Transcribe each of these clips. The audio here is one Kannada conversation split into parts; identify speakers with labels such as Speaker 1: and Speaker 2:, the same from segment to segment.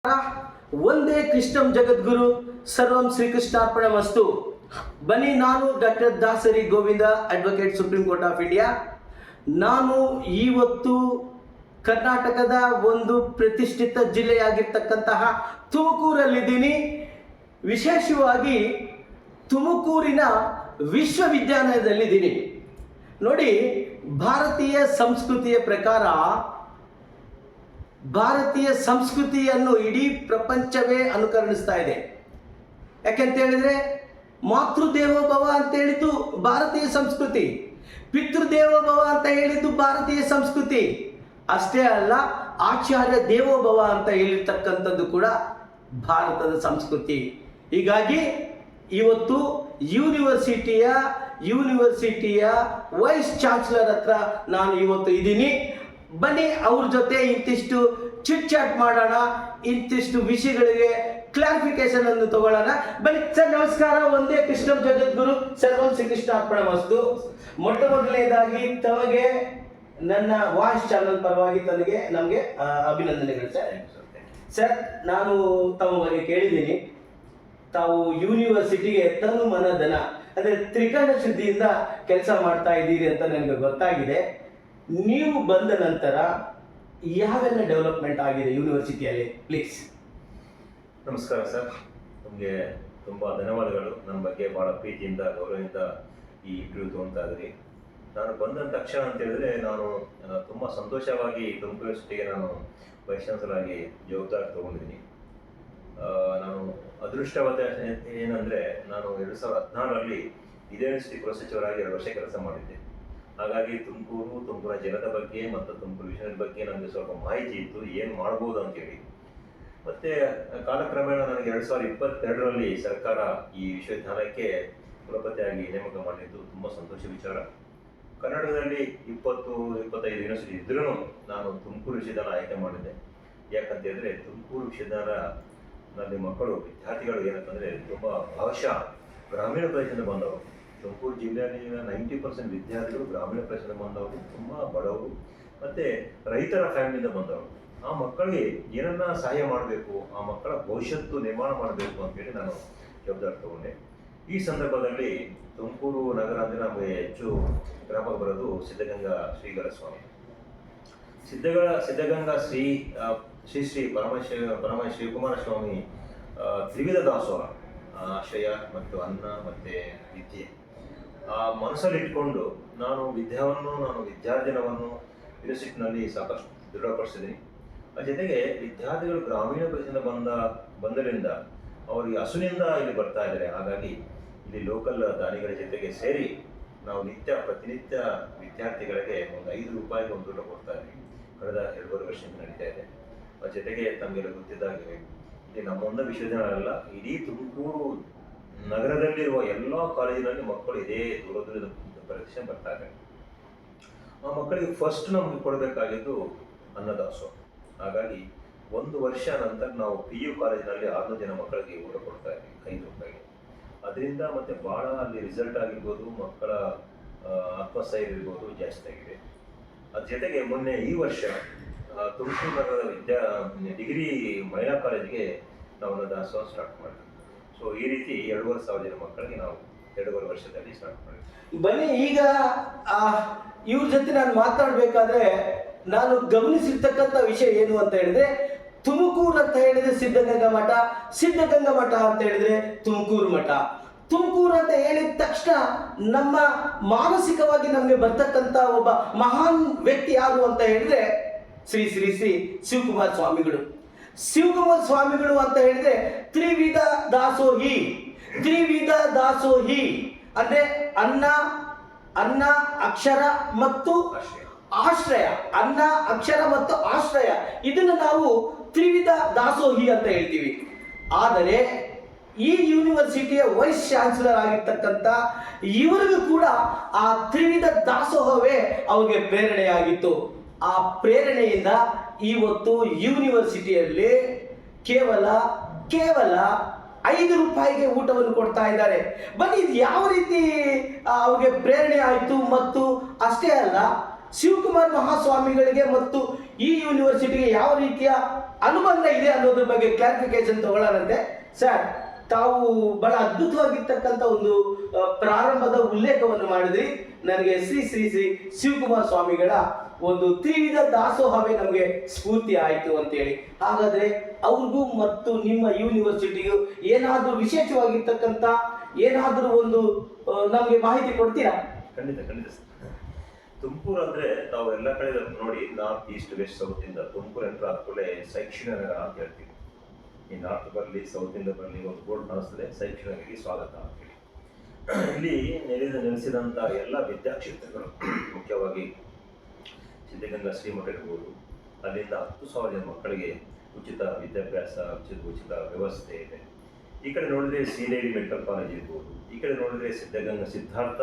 Speaker 1: ಒಂದೇ ಕೃಷ್ಣಂ ಜಗದ್ಗುರು ಸರ್ವಂ ಶ್ರೀಕೃಷ್ಣಾರ್ಪಣಮಸ್ತು. ಬನ್ನಿ, ನಾನು doctor Dasari Govinda, advocate, Supreme Court of India. ನಾನು ಇವತ್ತು ಕರ್ನಾಟಕದ ಒಂದು ಪ್ರತಿಷ್ಠಿತ ಜಿಲ್ಲೆಯಾಗಿರ್ತಕ್ಕಂತಹ ತುಮಕೂರಲ್ಲಿದ್ದೀನಿ. ವಿಶೇಷವಾಗಿ ತುಮಕೂರಿನ ವಿಶ್ವವಿದ್ಯಾಲಯದಲ್ಲಿದ್ದೀನಿ. ನೋಡಿ, ಭಾರತೀಯ ಸಂಸ್ಕೃತಿಯ ಪ್ರಕಾರ ಭಾರತೀಯ ಸಂಸ್ಕೃತಿಯನ್ನು ಇಡೀ ಪ್ರಪಂಚವೇ ಅನುಕರಣಿಸ್ತಾ ಇದೆ. ಯಾಕೆಂತ ಹೇಳಿದ್ರೆ, ಮಾತೃದೇವೋಭವ ಅಂತ ಹೇಳಿದ್ದು ಭಾರತೀಯ ಸಂಸ್ಕೃತಿ, ಪಿತೃದೇವೋಭವ ಅಂತ ಹೇಳಿದ್ದು ಭಾರತೀಯ ಸಂಸ್ಕೃತಿ. ಅಷ್ಟೇ ಅಲ್ಲ, ಆಚಾರ್ಯ ದೇವೋಭವ ಅಂತ ಹೇಳಿರ್ತಕ್ಕಂಥದ್ದು ಕೂಡ ಭಾರತದ ಸಂಸ್ಕೃತಿ. ಹೀಗಾಗಿ ಇವತ್ತು ಯೂನಿವರ್ಸಿಟಿಯ ವೈಸ್ ಚಾನ್ಸಲರ್ ಹತ್ರ ನಾನು ಇವತ್ತು ಇದ್ದೀನಿ. ಬನ್ನಿ, ಅವ್ರ ಜೊತೆ ಇಂತಿಷ್ಟು ಚಿಟ್ ಚಾಟ್ ಮಾಡೋಣ, ಇಂತಿಷ್ಟು ವಿಷಯಗಳಿಗೆ ಕ್ಲಾರಿಫಿಕೇಶನ್ ಅನ್ನು ತಗೊಳ್ಳೋಣ. ಬನ್ನಿ ಸರ್, ನಮಸ್ಕಾರ. ಒಂದೇ ಕೃಷ್ಣಂ ಜಗದ್ಗುರು ಸರ್ವಂ ಶ್ರೀಕೃಷ್ಣಾರ್ಪಣಮಸ್ತು. ಮೊಟ್ಟ ಮೊದಲನೇದಾಗಿ ತಮಗೆ ನನ್ನ ವಾಯ್ಸ್ ಚಾನಲ್ ಪರವಾಗಿ ನಮಗೆ ಅಭಿನಂದನೆಗಳು ಸರ್. ಸರ್, ನಾನು ತಮ್ಮ ಬಗ್ಗೆ ಕೇಳಿದ್ದೀನಿ, ತಾವು ಯೂನಿವರ್ಸಿಟಿಗೆ ತನು ಮನ ಧನ ಅಂದರೆ ತ್ರಿಕರಣ ಶುದ್ಧಿಯಿಂದ ಕೆಲಸ ಮಾಡ್ತಾ ಇದ್ದೀರಿ ಅಂತ ನನಗೆ ಗೊತ್ತಾಗಿದೆ. ನೀವು ಬಂದ ನಂತರ ಯಾವೆಲ್ಲ ಡೆವಲಪ್ಮೆಂಟ್ ಆಗಿದೆ ಯೂನಿವರ್ಸಿಟಿಯಲ್ಲಿ, ಪ್ಲೀಸ್?
Speaker 2: ನಮಸ್ಕಾರ ಸರ್, ನಮಗೆ ತುಂಬ ಧನ್ಯವಾದಗಳು. ನಮ್ಮ ಬಗ್ಗೆ ಭಾಳ ಪ್ರೀತಿಯಿಂದ, ಗೌರವದಿಂದ ಈ ಇಂಟರ್ವ್ಯೂ ತೊಗೊಳ್ತಾ ಇದ್ದೀರಿ. ನಾನು ಬಂದ ತಕ್ಷಣ ಅಂತ ಹೇಳಿದ್ರೆ, ನಾನು ತುಂಬ ಸಂತೋಷವಾಗಿ ತುಮಕೂರು ಯೂನಿವರ್ಸಿಟಿಗೆ ನಾನು ವೈಸ್ ಚಾನ್ಸಲರ್ ಆಗಿ ಜವಾಬ್ದಾರಿ ತೊಗೊಂಡಿದ್ದೀನಿ. ನಾನು ಅದೃಷ್ಟವಾದ ಏನಂದರೆ, ನಾನು 2016ರಲ್ಲಿ ಇದೇ ಯೂನಿವರ್ಸಿಟಿ ಕುಲಸಚಿವರಾಗಿ 2 ವರ್ಷ ಕೆಲಸ ಮಾಡಿದ್ದೆ. ಹಾಗಾಗಿ ತುಮಕೂರಿನ ಜನದ ಬಗ್ಗೆ ಮತ್ತು ತುಮಕೂರು ವಿಷಯದ ಬಗ್ಗೆ ನನಗೆ ಸ್ವಲ್ಪ ಮಾಹಿತಿ ಇತ್ತು, ಏನು ಮಾಡ್ಬೋದು ಅಂತೇಳಿ. ಮತ್ತು ಕಾಲಕ್ರಮೇಣ ನನಗೆ 2022ರಲ್ಲಿ ಸರ್ಕಾರ ಈ ವಿಶ್ವವಿದ್ಯಾಲಯಕ್ಕೆ ಕುಲಪತಿಯಾಗಿ ನೇಮಕ ಮಾಡಿದ್ದು ತುಂಬ ಸಂತೋಷ ವಿಚಾರ. ಕರ್ನಾಟಕದಲ್ಲಿ 20-25 ಯೂನಿವರ್ಸಿಟಿ ಇದ್ರೂ ನಾನು ತುಮಕೂರು ವಿಶ್ವವಿದ್ಯಾಲಯ ಆಯ್ಕೆ ಮಾಡಿದ್ದೆ. ಯಾಕಂತ ಹೇಳಿದ್ರೆ, ತುಮಕೂರು ವಿಶ್ವವಿದ್ಯಾಲಯದಲ್ಲಿ ವಿದ್ಯಾರ್ಥಿಗಳು ಏನಂತಂದರೆ ತುಂಬ ಭಾಗಶಃ ಗ್ರಾಮೀಣ ಪ್ರದೇಶದಿಂದ ಬಂದವರು. ತುಮಕೂರು ಜಿಲ್ಲೆಯಲ್ಲಿನ 90% ವಿದ್ಯಾರ್ಥಿಗಳು ಗ್ರಾಮೀಣ ಪ್ರದೇಶದಿಂದ ಬಂದವರು, ತುಂಬ ಬಡವರು ಮತ್ತು ರೈತರ ಫ್ಯಾಮಿಲಿಯಿಂದ ಬಂದವರು. ಆ ಮಕ್ಕಳಿಗೆ ಏನನ್ನ ಸಹಾಯ ಮಾಡಬೇಕು, ಆ ಮಕ್ಕಳ ಭವಿಷ್ಯತ್ತು ನಿರ್ಮಾಣ ಮಾಡಬೇಕು ಅಂತೇಳಿ ನಾನು ಜವಾಬ್ದಾರಿ ತಗೊಂಡೆ. ಈ ಸಂದರ್ಭದಲ್ಲಿ ತುಮಕೂರು ನಗರ ಅಂದರೆ ನಮಗೆ ಹೆಚ್ಚು ಗ್ರಾಮಕ್ಕೆ ಬರೋದು ಸಿದ್ಧಗಂಗಾ ಶ್ರೀಗಳ ಸ್ವಾಮಿ. ಸಿದ್ಧಗಂಗಾ ಶ್ರೀ ಪರಮ ಶಿವಕುಮಾರ ಸ್ವಾಮಿ ತ್ರಿವಿಧ ದಾಸೋಹ, ಆಶ್ರಯ ಮತ್ತು ಅನ್ನ ಮತ್ತು ವಿದ್ಯೆ ಆ ಮನಸ್ಸಲ್ಲಿ ಇಟ್ಕೊಂಡು ನಾನು ವಿದ್ಯಾರ್ಜನವನ್ನು ಯೂನಿವರ್ಸಿಟಿನಲ್ಲಿ ಸಾಕಷ್ಟು ದೃಢಪಡಿಸಿದ್ದೀನಿ. ಆ ಜೊತೆಗೆ ವಿದ್ಯಾರ್ಥಿಗಳು ಗ್ರಾಮೀಣ ಪ್ರದೇಶದಿಂದ ಬಂದರಿಂದ ಅವರಿಗೆ ಹಸುವಿನಿಂದ ಇಲ್ಲಿ ಬರ್ತಾ ಇದ್ದಾರೆ. ಹಾಗಾಗಿ ಇಲ್ಲಿ ಲೋಕಲ್ ದಾನಿಗಳ ಜೊತೆಗೆ ಸೇರಿ ನಾವು ಪ್ರತಿನಿತ್ಯ ವಿದ್ಯಾರ್ಥಿಗಳಿಗೆ ಒಂದು 5 ರೂಪಾಯಿಗೆ ಒಂದು ಊಟ ಕೊಡ್ತಾ ಇದ್ದೀವಿ. ಕಳೆದ 2.5 ವರ್ಷದಿಂದ ನಡೀತಾ ಇದೆ. ಆ ಜೊತೆಗೆ ತಮಗೆಲ್ಲ ಗೊತ್ತಿದ್ದಾಗೆ ಇಲ್ಲಿ ನಮ್ಮೊಂದು ವಿಶ್ವವಿದ್ಯಾಲಯ ಅಲ್ಲ, ಇಡೀ ತುಮಕೂರು ನಗರದಲ್ಲಿರುವ ಎಲ್ಲ ಕಾಲೇಜಿನಲ್ಲಿ ಮಕ್ಕಳು ಇದೇ ದೂರದ ಪರೀಕ್ಷೆ ಬರ್ತಾ ಇದ್ದಾರೆ. ಆ ಮಕ್ಕಳಿಗೆ ಫಸ್ಟ್ ನಮಗೆ ಕೊಡಬೇಕಾಗಿದ್ದು ಅನ್ನದಾಸೋಹ. ಹಾಗಾಗಿ 1 ವರ್ಷ ನಂತರ ನಾವು PU ಕಾಲೇಜಿನಲ್ಲಿ 600 ಜನ ಮಕ್ಕಳಿಗೆ ಊಟ ಕೊಡ್ತಾ ಇದ್ದೀವಿ 5 ರೂಪಾಯಿಗೆ. ಅದರಿಂದ ಮತ್ತೆ ಭಾಳ ಅಲ್ಲಿ ರಿಸಲ್ಟ್ ಆಗಿರ್ಬೋದು, ಮಕ್ಕಳ ಆತ್ಮಸ್ಥೈರ್ಯ ಇರ್ಬೋದು ಜಾಸ್ತಿ ಆಗಿದೆ. ಅದ್ರ ಜೊತೆಗೆ ಮೊನ್ನೆ ಈ ವರ್ಷ ತುಮಕೂರು ನಗರದ ಡಿಗ್ರಿ ಮಹಿಳಾ ಕಾಲೇಜಿಗೆ ನಾವು ಅನ್ನದಾಸೋಹ ಸ್ಟಾರ್ಟ್ ಮಾಡಿದ್ವಿ. ಸೊ ಈ ರೀತಿ 2,500 ಜನ ಮಕ್ಕಳಿಗೆ ನಾವು 2.5 ವರ್ಷದಲ್ಲಿ ಸ್ಟಾರ್ಟ್ ಮಾಡಿದ್ವಿ.
Speaker 1: ಬನ್ನಿ, ಈಗ ಇವ್ರ ಜೊತೆ ನಾನು ಮಾತಾಡಬೇಕಾದ್ರೆ ನಾನು ಗಮನಿಸಿರ್ತಕ್ಕಂಥ ವಿಷಯ ಏನು ಅಂತ ಹೇಳಿದ್ರೆ, ತುಮಕೂರು ಅಂತ ಹೇಳಿದ್ರೆ ಸಿದ್ಧಗಂಗಾ ಮಠ, ಸಿದ್ಧಗಂಗಾ ಮಠ ಅಂತ ಹೇಳಿದ್ರೆ ತುಮಕೂರು ಮಠ. ತುಮಕೂರು ಅಂತ ಹೇಳಿದ ತಕ್ಷಣ ನಮ್ಮ ಮಾನಸಿಕವಾಗಿ ನಮಗೆ ಬರ್ತಕ್ಕಂಥ ಒಬ್ಬ ಮಹಾನ್ ವ್ಯಕ್ತಿ ಯಾರು ಅಂತ ಹೇಳಿದ್ರೆ ಶ್ರೀ ಶ್ರೀ ಶ್ರೀ ಶಿವಕುಮಾರ ಸ್ವಾಮಿಗಳು. ಶಿವಕುಮಾರ ಸ್ವಾಮಿಗಳು ಅಂತ ಹೇಳಿದ್ರೆ ತ್ರಿವಿಧ ದಾಸೋಹಿ ಅಂದ್ರೆ ಅನ್ನ ಅಕ್ಷರ ಮತ್ತು ಆಶ್ರಯ. ಅನ್ನ ಅಕ್ಷರ ಮತ್ತು ಆಶ್ರಯ, ಇದನ್ನು ನಾವು ತ್ರಿವಿಧ ದಾಸೋಹಿ ಅಂತ ಹೇಳ್ತೀವಿ. ಆದರೆ ಈ ಯೂನಿವರ್ಸಿಟಿಯ ವೈಸ್ ಚಾನ್ಸಲರ್ ಆಗಿರ್ತಕ್ಕಂಥ ಇವರಿಗೂ ಕೂಡ ಆ ತ್ರಿವಿಧ ದಾಸೋಹವೇ ಅವರಿಗೆ ಪ್ರೇರಣೆಯಾಗಿತ್ತು. ಆ ಪ್ರೇರಣೆಯಿಂದ ಇವತ್ತು ಯೂನಿವರ್ಸಿಟಿಯಲ್ಲಿ ಕೇವಲ 5 ರೂಪಾಯಿಗೆ ಊಟವನ್ನು ಕೊಡ್ತಾ ಇದ್ದಾರೆ. ಬನ್ನಿ, ಇದು ಯಾವ ರೀತಿ ಅವ್ರಿಗೆ ಪ್ರೇರಣೆ ಆಯಿತು? ಮತ್ತು ಅಷ್ಟೇ ಅಲ್ಲ, ಶಿವಕುಮಾರ್ ಮಹಾಸ್ವಾಮಿಗಳಿಗೆ ಮತ್ತು ಈ ಯೂನಿವರ್ಸಿಟಿಗೆ ಯಾವ ರೀತಿಯ ಅನುಬಂಧ ಇದೆ ಅನ್ನೋದ್ರ ಬಗ್ಗೆ ಕ್ಲಾರಿಫಿಕೇಶನ್ ತಗೊಳ್ಳಾರಂತೆ. ಸರ್, ತಾವು ಬಹಳ ಅದ್ಭುತವಾಗಿರ್ತಕ್ಕಂಥ ಒಂದು ಪ್ರಾರಂಭದ ಉಲ್ಲೇಖವನ್ನು ಮಾಡಿದ್ರಿ. ನನಗೆ ಶ್ರೀ ಶ್ರೀ ಶ್ರೀ ಶಿವಕುಮಾರ ಸ್ವಾಮಿಗಳ ಒಂದು ತ್ರಿವಿಧ ದಾಸೋಹವೇ ನಮಗೆ ಸ್ಫೂರ್ತಿ ಆಯಿತು ಅಂತೇಳಿ. ಹಾಗಾದ್ರೆ ಅವ್ರಿಗೂ ಮತ್ತು ನಿಮ್ಮ ಯೂನಿವರ್ಸಿಟಿಗೂ ಏನಾದರೂ ವಿಶೇಷವಾಗಿರ್ತಕ್ಕಂಥ ಏನಾದರೂ ಒಂದು ನಮಗೆ ಮಾಹಿತಿ ಕೊಡ್ತೀರಾ?
Speaker 2: ಖಂಡಿತ ಖಂಡಿತ ಸರ್. ತುಮಕೂರು ಅಂದ್ರೆ ತಾವು ಎಲ್ಲ ಕಡೆ ನೋಡಿ, ನಾರ್ತ್ ಈಸ್ಟ್ ವೆಸ್ಟ್ ಸೌತ್ ಇಂದ ತುಮಕೂರು ಎಂಟ್ರ್ ಆದ್ಮೇಲೆ ಶೈಕ್ಷಣಿಕ ನಗರ ಅಂತ ಹೇಳ್ತೀವಿ. ಈ ನಾರ್ತ್ ಬರಲಿ ಸೌತ್ ಇಂದ ಬರಲಿ ಒಂದು ಬೋರ್ಡ್ ಕಾಣಿಸ್ತದೆ, ಶೈಕ್ಷಣಿಕರಿಗೆ ಸ್ವಾಗತ ಅಂತ ಹೇಳಿ. ಇಲ್ಲಿ ನೆಲೆಸಿದಂಥ ಎಲ್ಲ ವಿದ್ಯಾಕ್ಷೇತ್ರಗಳು, ಮುಖ್ಯವಾಗಿ ಸಿದ್ಧಗಂಗಾ ಶ್ರೀಮಠ ಇರ್ಬೋದು, ಅಲ್ಲಿಂದ 10,000 ಜನ ಮಕ್ಕಳಿಗೆ ಉಚಿತ ವಿದ್ಯಾಭ್ಯಾಸ, ಉಚಿತ ವ್ಯವಸ್ಥೆ ಇದೆ. ಈ ಕಡೆ ನೋಡಿದ್ರೆ ಶ್ರೀದೇವಿ ಮೆಡಿಕಲ್ ಕಾಲೇಜ್ ಇರ್ಬೋದು, ಈ ಕಡೆ ನೋಡಿದ್ರೆ ಸಿದ್ಧಾರ್ಥ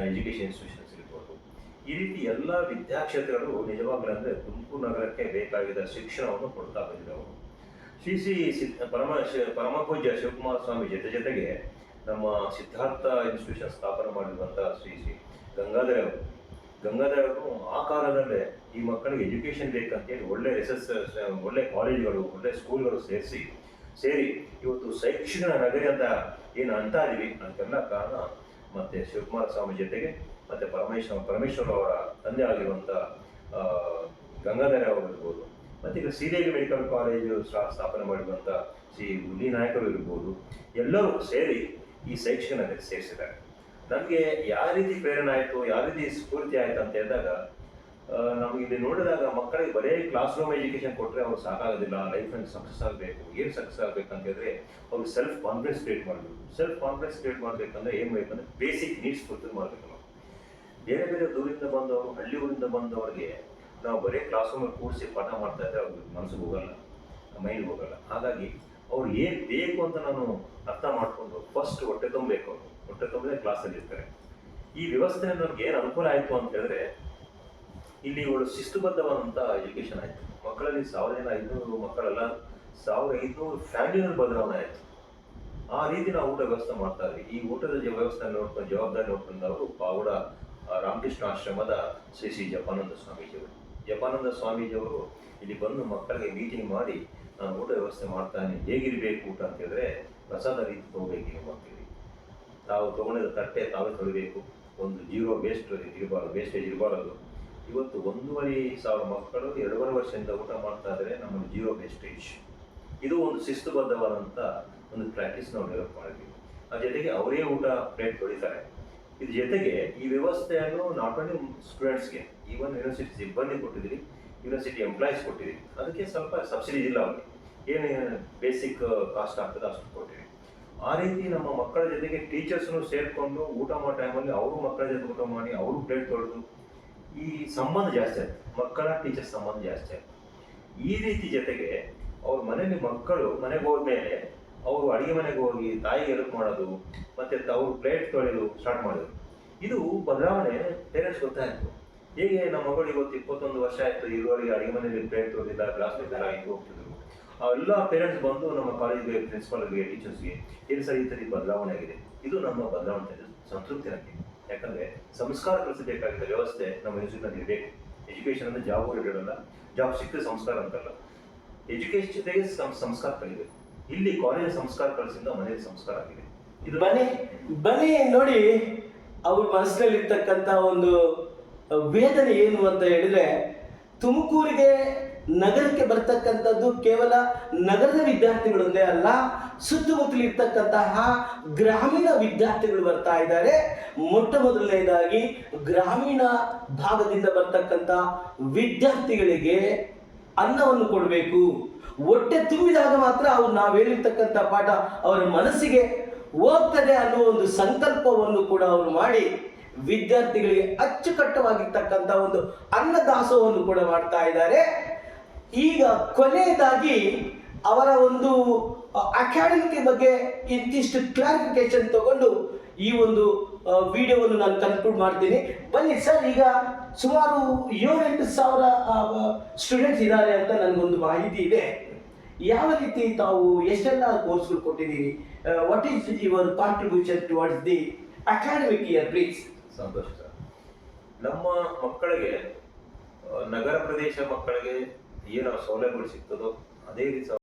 Speaker 2: ಎಜುಕೇಷನ್ ಇನ್ಸ್ಟಿಟ್ಯೂಷನ್ಸ್ ಇರ್ಬೋದು. ಈ ರೀತಿ ಎಲ್ಲ ವಿದ್ಯಾಕ್ಷೇತ್ರಗಳು ನಿಜವಾಗ್ಲೂ ಅಂದರೆ ತುಮಕೂರು ನಗರಕ್ಕೆ ಬೇಕಾಗಿದ್ದ ಶಿಕ್ಷಣವನ್ನು ಕೊಡ್ತಾ ಬಂದಿದೆ ಅವರು. ಶ್ರೀ ಶ್ರೀ ಪರಮಪೂಜ್ಯ ಶಿವಕುಮಾರ ಸ್ವಾಮಿ ಜೊತೆಗೆ ನಮ್ಮ ಸಿದ್ಧಾರ್ಥ ಇನ್ಸ್ಟಿಟ್ಯೂಷನ್ ಸ್ಥಾಪನೆ ಮಾಡಿರುವಂಥ ಶ್ರೀ ಶ್ರೀ ಗಂಗಾಧರ್ ಅವರು ಆ ಕಾಲದಲ್ಲೇ ಈ ಮಕ್ಕಳಿಗೆ ಎಜುಕೇಷನ್ ಬೇಕಂತೇಳಿ ಒಳ್ಳೆ ಕಾಲೇಜುಗಳು, ಒಳ್ಳೆ ಸ್ಕೂಲ್ಗಳು ಸೇರಿ ಇವತ್ತು ಶೈಕ್ಷಣಿಕ ನಗರಿ ಅಂತ ಏನು ಅಂತ ಇದೀವಿ. ಅದಕ್ಕೆಲ್ಲ ಕಾರಣ ಮತ್ತೆ ಶಿವಕುಮಾರ ಸ್ವಾಮಿ ಜೊತೆಗೆ ಮತ್ತೆ ಪರಮೇಶ್ವರ ಅವರ ತಂದೆ ಆಗಿರುವಂಥ ಗಂಗಾಧರ ಅವರು ಇರ್ಬೋದು, ಮತ್ತು ಈಗ ಶ್ರೀದೇವಿ ಮೆಡಿಕಲ್ ಕಾಲೇಜು ಸ್ಥಾಪನೆ ಮಾಡಿರುವಂಥ ಶ್ರೀ ಹುಲಿ ನಾಯಕರು ಇರ್ಬೋದು, ಎಲ್ಲರೂ ಸೇರಿ ಈ ಶೈಕ್ಷಣಿಕ ನಗರಕ್ಕೆ ಸೇರಿಸಿದ್ದಾರೆ. ನಮಗೆ ಯಾವ ರೀತಿ ಪ್ರೇರಣೆ ಆಯಿತು, ಯಾವ ರೀತಿ ಸ್ಫೂರ್ತಿ ಆಯಿತು ಅಂತ ಹೇಳಿದಾಗ, ನಮಗೆ ಇಲ್ಲಿ ನೋಡಿದಾಗ ಮಕ್ಕಳಿಗೆ ಬರೀ ಕ್ಲಾಸ್ ರೂಮ್ ಎಜುಕೇಷನ್ ಕೊಟ್ಟರೆ ಅವ್ರು ಸಾಕಾಗೋದಿಲ್ಲ, ಲೈಫಲ್ಲಿ ಸಕ್ಸಸ್ ಆಗಬೇಕು. ಏನು ಸಕ್ಸಸ್ ಆಗಬೇಕಂತ ಹೇಳಿದ್ರೆ ಅವ್ರಿಗೆ ಸೆಲ್ಫ್ ಕಾನ್ಫಿಡೆನ್ಸ್ ಕ್ರಿಯೇಟ್ ಮಾಡಬೇಕು. ಸೆಲ್ಫ್ ಕಾನ್ಫಿಡೆನ್ಸ್ ಕ್ರಿಯೇಟ್ ಮಾಡಬೇಕಂದ್ರೆ ಏನು ಬೇಕಂದ್ರೆ ಬೇಸಿಕ್ ನೀಡ್ಸ್ ಫುಲ್ಫಿಲ್ ಮಾಡಬೇಕು. ನಾವು ಬೇರೆ ಬೇರೆ ದೂರಿಂದ ಬಂದವರು, ಹಳ್ಳಿ ಊರಿಂದ ಬಂದವರಿಗೆ ನಾವು ಬರೀ ಕ್ಲಾಸ್ ರೂಮಲ್ಲಿ ಕೂರಿಸಿ ಪಾಠ ಮಾಡ್ತಾ ಇದ್ರೆ ಅವ್ರಿಗೆ ಮನಸ್ಸಿಗೆ ಹೋಗಲ್ಲ, ಮೈಂಡ್ ಹೋಗಲ್ಲ. ಹಾಗಾಗಿ ಅವ್ರು ಏನು ಬೇಕು ಅಂತ ನಾನು ಅರ್ಥ ಮಾಡಿಕೊಂಡು ಫಸ್ಟ್ ಹೊಟ್ಟೆ ತುಂಬಬೇಕು. ಅವರು ಹೊಟ್ಟೆ ತುಂಬಿದ್ರೆ ಕ್ಲಾಸಲ್ಲಿ ಇರ್ತಾರೆ. ಈ ವ್ಯವಸ್ಥೆ ನಮ್ಗೆ ಏನು ಅನುಕೂಲ ಆಯಿತು ಅಂತ ಹೇಳಿದ್ರೆ, ಇಲ್ಲಿ ಒಂದು ಶಿಸ್ತುಬದ್ಧವಾದಂಥ ಎಜುಕೇಷನ್ ಆಯಿತು. ಮಕ್ಕಳಲ್ಲಿ 1,500 ಮಕ್ಕಳೆಲ್ಲ 1,500 ಫ್ಯಾಮಿಲಿನಲ್ಲಿ ಬದಲಾವಣೆ ಆಯಿತು. ಆ ರೀತಿ ನಾವು ಊಟ ವ್ಯವಸ್ಥೆ ಮಾಡ್ತಾ ಇದ್ವಿ. ಈ ಊಟದ ವ್ಯವಸ್ಥೆ ನೋಡ್ಕೊಂಡು ಜವಾಬ್ದಾರಿ ನೋಡ್ಕೊಂಡವರು ಪಾವಡ ರಾಮಕೃಷ್ಣ ಆಶ್ರಮದ ಶ್ರೀ ಶ್ರೀ ಜಪಾನಂದ ಸ್ವಾಮೀಜಿಯವರು ಇಲ್ಲಿ ಬಂದು ಮಕ್ಕಳಿಗೆ ಮೀಟಿಂಗ್ ಮಾಡಿ, ನಾನು ಊಟ ವ್ಯವಸ್ಥೆ ಮಾಡ್ತಾನೆ, ಹೇಗಿರಬೇಕು ಊಟ ಅಂತ ಹೇಳಿದ್ರೆ ಪ್ರಸಾದ ರೀತಿ ತಗೋಬೇಕು. ನಿಮ್ಮ ಮಕ್ಕಳಿಗೆ ತಾವು ತೊಗೊಂಡಿದ್ದ ತಟ್ಟೆ ತಾವೇ ತೊಳಿಬೇಕು. ಒಂದು ವೇಸ್ಟೇಜ್ ಇರಬಾರದು. ಇವತ್ತು 1,500 ಮಕ್ಕಳು 2.5 ವರ್ಷದಿಂದ ಊಟ ಮಾಡ್ತಾ ಇದ್ದಾರೆ. ನಮ್ಮಲ್ಲಿ 0 ವೇಸ್ಟೇಜ್. ಇದು ಒಂದು ಶಿಸ್ತುಬದ್ಧವಾದಂಥ ಒಂದು ಪ್ರಾಕ್ಟೀಸ್ ನಾವು ಡೆವಲಪ್ ಮಾಡಿದ್ವಿ. ಆ ಜೊತೆಗೆ ಅವರೇ ಊಟ ಪ್ಲೇಟ್ ತೊಳಿತಾರೆ. ಇದ್ರ ಜೊತೆಗೆ ಈ ವ್ಯವಸ್ಥೆಯನ್ನು ನಾಟ್ ಓನ್ಲಿ ಸ್ಟೂಡೆಂಟ್ಸ್ಗೆ, ಈವನ್ ಯೂನಿವರ್ಸಿಟಿ ಸಿಬ್ಬಂದಿ ಕೊಟ್ಟಿದ್ದೀರಿ, ಯೂನಿವರ್ಸಿಟಿ ಎಂಪ್ಲಾಯೀಸ್ ಕೊಟ್ಟಿದ್ದೀವಿ. ಅದಕ್ಕೆ ಸ್ವಲ್ಪ ಸಬ್ಸಿಡಿ ಇಲ್ಲ, ಅವ್ರಿಗೆ ಏನು ಬೇಸಿಕ್ ಕಾಸ್ಟ್ ಆಗ್ತದೆ ಅಷ್ಟು ಕೊಟ್ಟಿದ್ದೀವಿ. ಆ ರೀತಿ ನಮ್ಮ ಮಕ್ಕಳ ಜೊತೆಗೆ ಟೀಚರ್ಸ್ನು ಸೇರಿಕೊಂಡು ಊಟ ಮಾಡೋ ಟೈಮಲ್ಲಿ ಅವರು ಮಕ್ಕಳ ಜೊತೆ ಊಟ ಮಾಡಿ ಅವರು ಪ್ಲೇಟ್ ತೊಳೆದು ಈ ಸಂಬಂಧ ಜಾಸ್ತಿ ಆಯ್ತು. ಮಕ್ಕಳ ಟೀಚರ್ಸ್ ಸಂಬಂಧ ಜಾಸ್ತಿ ಆಯ್ತು. ಈ ರೀತಿ ಜೊತೆಗೆ ಅವ್ರ ಮನೇಲಿ ಮಕ್ಕಳು ಮನೆಗೆ ಹೋದ್ಮೇಲೆ ಅವರು ಅಡುಗೆ ಮನೆಗೆ ಹೋಗಿ ತಾಯಿಗೆ ಹೆಲ್ಪ್ ಮಾಡೋದು, ಮತ್ತೆ ಅವ್ರು ಪ್ಲೇಟ್ ತೊಳೆದು ಸ್ಟಾರ್ಟ್ ಮಾಡೋದು. ಇದು ಬದಲಾವಣೆ ಪೇರೆಂಟ್ಸ್ ಗೊತ್ತಾಯಿತು. ಹೇಗೆ ನಮ್ಮ ಮಗಳು ಇವತ್ತು 21 ವರ್ಷ ಆಯಿತು, ಇರುವವರೆಗೆ ಅಡುಗೆ ಮನೆಯಲ್ಲಿ ಪ್ಲೇಟ್ ತೊಳೆದಿಲ್ಲ, ಗ್ಲಾಸ್ ತೊಳೆದಿಲ್ಲ, ಹಿಂಗೆ ಹೋಗ್ತಿದ್ರು. ಅವೆಲ್ಲ ಪೇರೆಂಟ್ಸ್ ಬಂದು ನಮ್ಮ ಕಾಲೇಜ್ಗೆ, ಪ್ರಿನ್ಸಿಪಾಲ್ಗೆ, ಟೀಚರ್ಸ್ಗೆ ಏನು ಸರ್ ಈ ಥರ ಬದಲಾವಣೆ ಆಗಿದೆ. ಇದು ನಮ್ಮ ಬದಲಾವಣೆ ಸಂತೃಪ್ತಿ ನನಗೆ. ಯಾಕಂದರೆ ಸಂಸ್ಕಾರ ಕಲಿಸಬೇಕಾಗಿದ್ದ ವ್ಯವಸ್ಥೆ ನಮ್ಮ ಯೂನಿವರ್ಸಿಟಿನಲ್ಲಿ ಇರಬೇಕು. ಎಜುಕೇಷನ್ ಅಂದರೆ ಜಾಬ್ ಓರಿಯೆಂಟೆಡ್ ಅಲ್ಲ, ಜಾಬ್ ಸಿಕ್ಕಿದ್ರೆ ಸಂಸ್ಕಾರ ಅಂತಲ್ಲ. ಎಜುಕೇಷನ್ ಜೊತೆಗೆ ಸಂಸ್ಕಾರ ಕಲಿಬೇಕು. ಇಲ್ಲಿ ಕಾಲೇಜ್ ಸಂಸ್ಕಾರ ಕಲಿಸಿಂದ ಮನೆಯಲ್ಲಿ ಸಂಸ್ಕಾರ ಆಗಿದೆ.
Speaker 1: ಇದು ಬನ್ನಿ ನೋಡಿ, ಅವ್ರ ಮನಸ್ಸಿನಲ್ಲಿರ್ತಕ್ಕಂಥ ಒಂದು ವೇದನೆ ಏನು ಅಂತ ಹೇಳಿದ್ರೆ, ತುಮಕೂರಿಗೆ ನಗರಕ್ಕೆ ಬರ್ತಕ್ಕಂಥದ್ದು ಕೇವಲ ನಗರದ ವಿದ್ಯಾರ್ಥಿಗಳೊಂದೇ ಅಲ್ಲ, ಸುತ್ತಮುತ್ತಲಿರ್ತಕ್ಕಂತಹ ಗ್ರಾಮೀಣ ವಿದ್ಯಾರ್ಥಿಗಳು ಬರ್ತಾ ಇದ್ದಾರೆ. ಮೊಟ್ಟ ಮೊದಲನೇದಾಗಿ ಗ್ರಾಮೀಣ ಭಾಗದಿಂದ ಬರ್ತಕ್ಕಂಥ ವಿದ್ಯಾರ್ಥಿಗಳಿಗೆ ಅನ್ನವನ್ನು ಕೊಡಬೇಕು. ಹೊಟ್ಟೆ ತುಂಬಿದಾಗ ಮಾತ್ರ ಅವ್ರು ನಾವು ಹೇಳಿರ್ತಕ್ಕಂಥ ಪಾಠ ಅವರ ಮನಸ್ಸಿಗೆ ಹೋಗ್ತದೆ ಅನ್ನೋ ಒಂದು ಸಂಕಲ್ಪವನ್ನು ಕೂಡ ಅವರು ಮಾಡಿ ವಿದ್ಯಾರ್ಥಿಗಳಿಗೆ ಅಚ್ಚುಕಟ್ಟವಾಗಿರ್ತಕ್ಕಂಥ ಒಂದು ಅನ್ನದಾಸೋಹವನ್ನು ಕೂಡ ಮಾಡ್ತಾ ಇದ್ದಾರೆ. ಈಗ ಕೊನೆಯದಾಗಿ ಅವರ ಒಂದು ಅಕಾಡೆಮಿಕ್ ಬಗ್ಗೆ ಇಂತಿಷ್ಟು ಕ್ಲಾರಿಫಿಕೇಶನ್ ತಗೊಂಡು ಈ ಒಂದು ವಿಡಿಯೋವನ್ನು ನಾನು ಕನ್ಕ್ಲೂಡ್ ಮಾಡ್ತೀನಿ. ಬನ್ನಿ ಸರ್, ಈಗ ಸುಮಾರು 7-8 ಸಾವಿರ ಸ್ಟೂಡೆಂಟ್ಸ್ ಇದ್ದಾರೆ ಅಂತ ನನಗೊಂದು ಮಾಹಿತಿ ಇದೆ. ಯಾವ ರೀತಿ ತಾವು ಎಷ್ಟೆಲ್ಲ ಕೋರ್ಸ್ಗಳು ಕೊಟ್ಟಿದ್ದೀರಿ? What is your contribution towards the academic year please?
Speaker 2: ಸಂತೋಷ ಸರ್. ನಮ್ಮ ಮಕ್ಕಳಿಗೆ ನಗರ ಪ್ರದೇಶ ಮಕ್ಕಳಿಗೆ ಏನು ಸೌಲಭ್ಯಗಳು ಸಿಗ್ತದೋ ಅದೇ ರೀತಿ